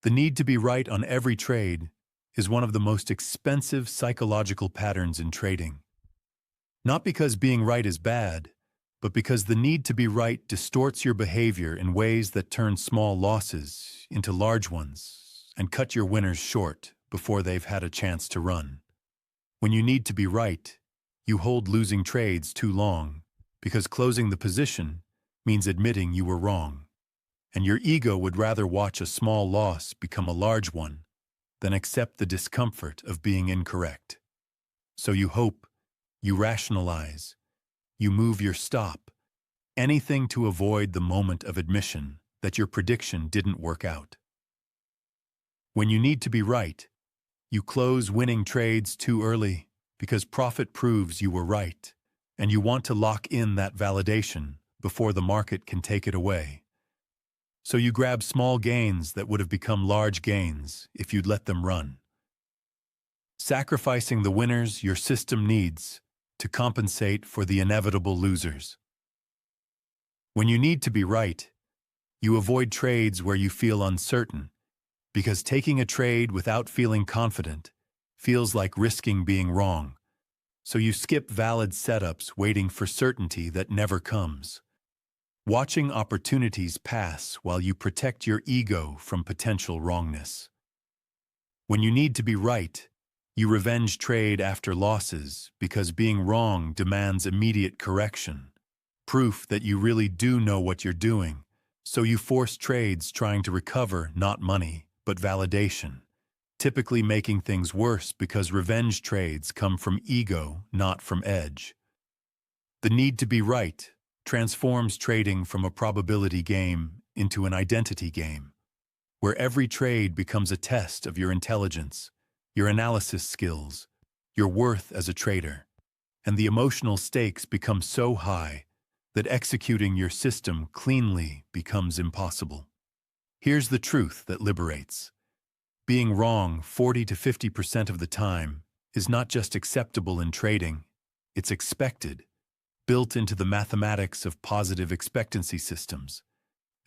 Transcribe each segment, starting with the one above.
The need to be right on every trade is one of the most expensive psychological patterns in trading. Not because being right is bad, but because the need to be right distorts your behavior in ways that turn small losses into large ones and cut your winners short before they've had a chance to run. When you need to be right, you hold losing trades too long because closing the position means admitting you were wrong, and your ego would rather watch a small loss become a large one than accept the discomfort of being incorrect. So you hope, you rationalize, you move your stop, anything to avoid the moment of admission that your prediction didn't work out. When you need to be right, you close winning trades too early because profit proves you were right, and you want to lock in that validation before the market can take it away. So you grab small gains that would have become large gains if you'd let them run, sacrificing the winners your system needs to compensate for the inevitable losers. When you need to be right, you avoid trades where you feel uncertain, because taking a trade without feeling confident feels like risking being wrong. So you skip valid setups waiting for certainty that never comes, watching opportunities pass while you protect your ego from potential wrongness. When you need to be right, you revenge trade after losses because being wrong demands immediate correction, proof that you really do know what you're doing, so you force trades trying to recover not money, but validation, typically making things worse because revenge trades come from ego, not from edge. The need to be right transforms trading from a probability game into an identity game, where every trade becomes a test of your intelligence, your analysis skills, your worth as a trader, and the emotional stakes become so high that executing your system cleanly becomes impossible. Here's the truth that liberates. Being wrong 40 to 50% of the time is not just acceptable in trading, it's expected, built into the mathematics of positive expectancy systems.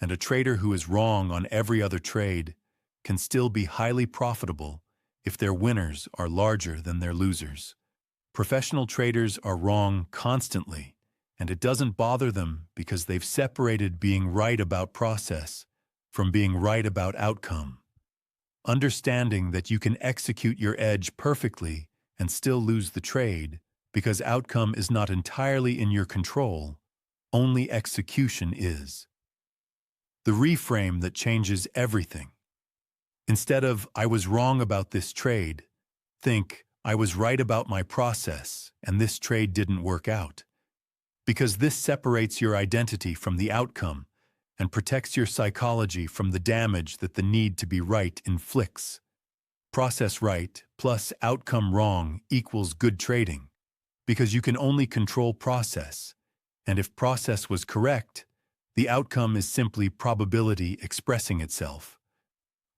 And a trader who is wrong on every other trade can still be highly profitable if their winners are larger than their losers. Professional traders are wrong constantly, and it doesn't bother them because they've separated being right about process from being right about outcome. Understanding that you can execute your edge perfectly and still lose the trade because outcome is not entirely in your control, only execution is. The reframe that changes everything. Instead of, "I was wrong about this trade," think, "I was right about my process and this trade didn't work out." Because this separates your identity from the outcome and protects your psychology from the damage that the need to be right inflicts. Process right plus outcome wrong equals good trading, because you can only control process, and if process was correct, the outcome is simply probability expressing itself.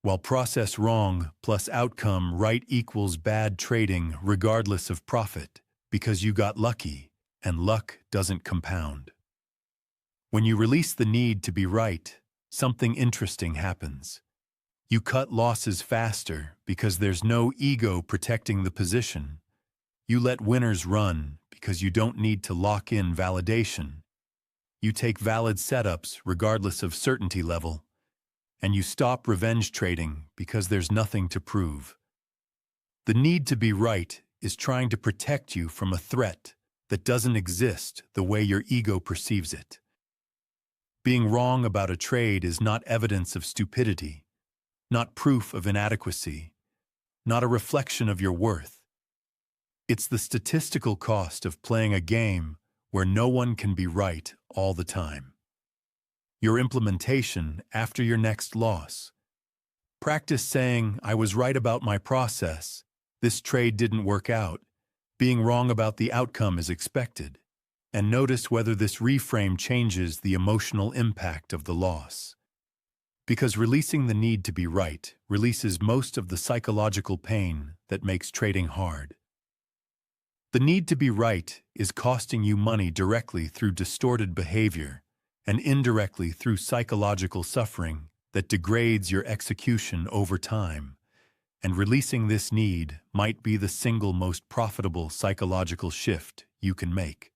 While process wrong plus outcome right equals bad trading regardless of profit, because you got lucky, and luck doesn't compound. When you release the need to be right, something interesting happens. You cut losses faster because there's no ego protecting the position. You let winners run because you don't need to lock in validation. You take valid setups regardless of certainty level, and you stop revenge trading because there's nothing to prove. The need to be right is trying to protect you from a threat that doesn't exist the way your ego perceives it. Being wrong about a trade is not evidence of stupidity, not proof of inadequacy, not a reflection of your worth. It's the statistical cost of playing a game where no one can be right all the time. Your implementation after your next loss. Practice saying, "I was right about my process. This trade didn't work out. Being wrong about the outcome is expected." And notice whether this reframe changes the emotional impact of the loss. Because releasing the need to be right releases most of the psychological pain that makes trading hard. The need to be right is costing you money directly through distorted behavior and indirectly through psychological suffering that degrades your execution over time, and releasing this need might be the single most profitable psychological shift you can make.